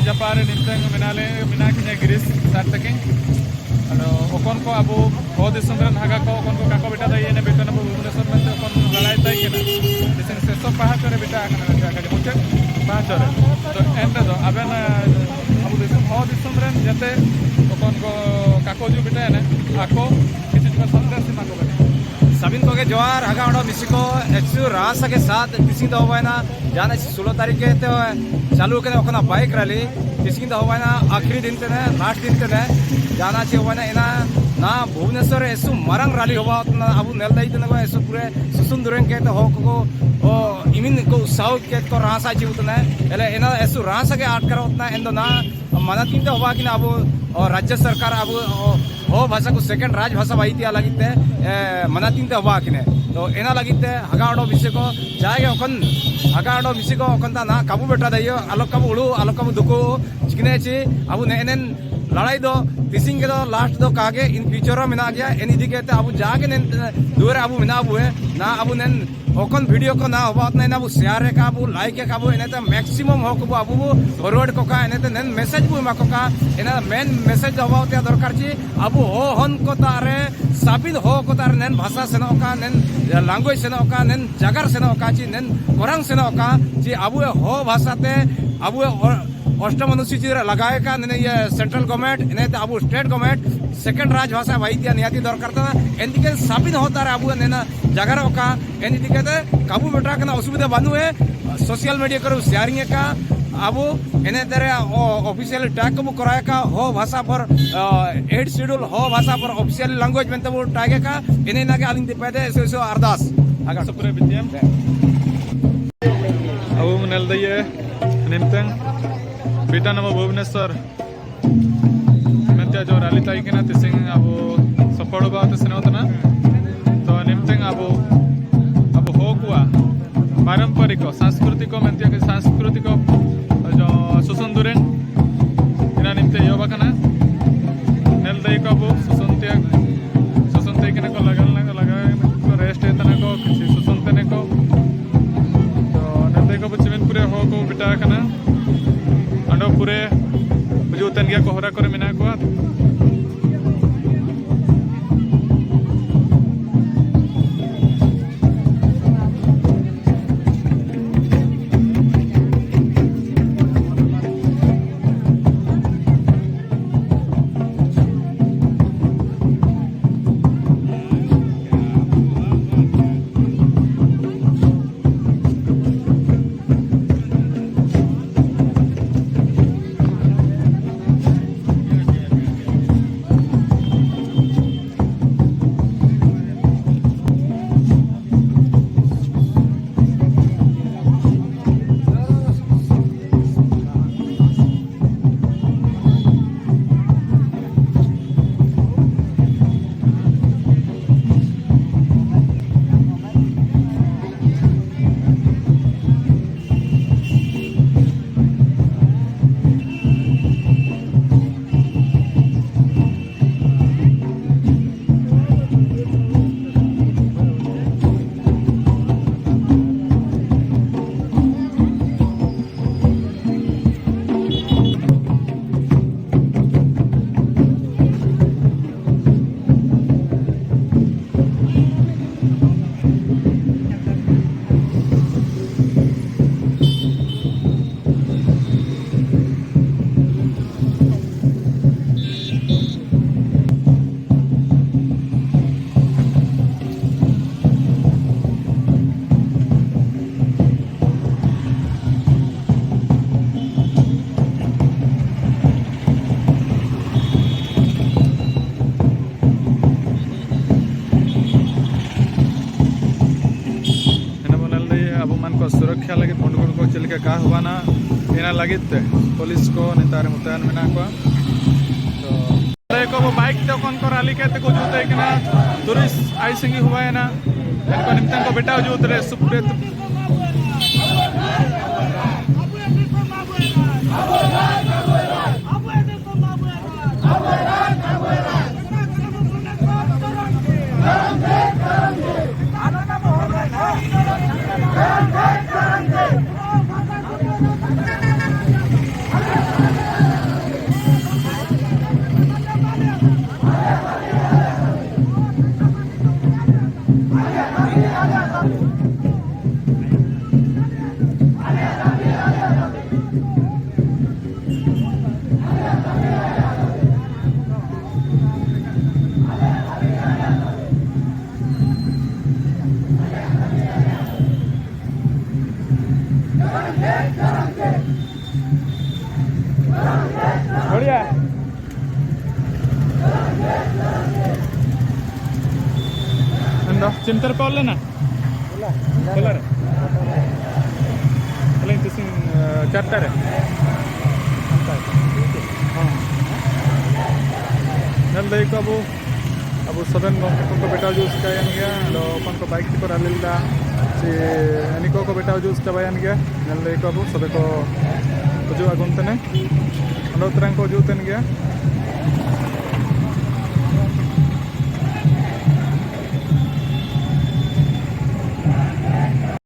Japare nimtang minaki nya Gris sartaking ado okon ko abu बहुत सुंदर हागा को okon ko kako beta dai ene beta na Bhubaneswar mente okon lalai tai kena disen seso paha chore beta akana jaga muche paha chore to ende do aben abu disen बहुत सुंदर jate okon ko kako ju beta ene ako किसी का संदेश मा को बने सबिन को के जोहार हागा ओडो मिसिको एक्सु रासा के साथ किसी तो होवाना जाने 16 तारीख के ते चालू के ओकना बाइक रैली किसी तो होवाना आखिरी दिन ते लास्ट दिन ते जाना चे होवाना इना ना भुवनेश्वर एसु मरंग रैली होवा उतना अब नेल दई तने को एसु पूरे सुसुंदुरें के तो हो ओ इमिन को साउथ के तो रासा ची उतना एले इना एसु रासा के आट करा उतना एंदो ना मना तीन तो होवा कि ना अब और राज्य सरकार अब हो भाषा को सेकंड राज भाषा वाइतिया लगिते मनातीनते हवा किने तो एना लगिते हगाडो विषय को जाएगा ओकन हगाडो विषय को ओकन ता ना काबू बेटा दइयो आलोक काबू उड़ू आलोक काबू दुको चिकने ची अब नेनेन लड़ाई दो तिसिंग के दो लास्ट दो कागे इन फ्यूचर में गया एनी दिके ते अब जागे नेन दूर अब मिना बुए ना अब नेन ओकन वीडियो को ना होबात ना अब शेयर का अब लाइक का अब एने ते मैक्सिमम हो को अब फॉरवर्ड को का एने ते नेन मैसेज बु मा को का एना मेन मैसेज होबात या दरकार ची अब हो हन को तारे साबित हो को तारे नेन भाषा सेनो का नेन लैंग्वेज सेनो का नेन जगर सेनो का ची नेन कोरंग सेनो का जी अब हो भाषा ते अब अष्टम अनुसूची लगाए का ये सेंट्रल गवर्नमेंट इन्हें अब स्टेट गवर्नमेंट सेकंड राज भाषा वाइतिया नियाती दरकार था एंडिके साबित होता है अब नेना जगर का एंडिके काबू बेटा का असुविधा बानू है सोशल मीडिया करो शेयरिंग का अब इन्हें तेरे ऑफिशियल टैग को कराए का हो भाषा पर 8 शेड्यूल हो भाषा पर ऑफिशियल लैंग्वेज में वो टैग का इन्हें ना के आलिंग दिपाते ऐसे अरदास आगा सुपुरे विद्यम अब नेल दइए निमतंग बेटा नमो भुवनेश्वर मेंत्या जो रैली ताई केना तिसिंग अब सफल बा तसने होतना तो निमतंग अब हो कुआ पारंपरिक सांस्कृतिक मेंत्या के सांस्कृतिक जो सुसुंदुरेन इना निमते योबा कना नेल दई को अब सुसुंते केना को लगा को रेस्ट एतना को किसी सुसुंते ने को तो नेल दई को बचमेन पूरे हो को बेटा कना अंडो पूरे मुझे उतन गया कोहरा करे मिना को सुरक्षा लगे बंडगोल को चलके का हुआना एना लगे पुलिस को नेतार मुतयन मेना को तो देखो वो बाइक तो कौन को रैली के को जुते कि ना टूरिस्ट आई सिंगी हुआ है ना इनको निमतन को बेटा जुत रे सुपुरे बढ़िया अंदर चिंतर कॉल लेना बोला रे अले तिसिंग चारटा रे नल दई को अब सदन को बेटा जूस कायन गया लो अपन को बाइक पर आलिलदा से अनिको को बेटा जूस चबायन गया नल दई को अब सबे को जो आगुन तने अंदर तरंग को जूतन गया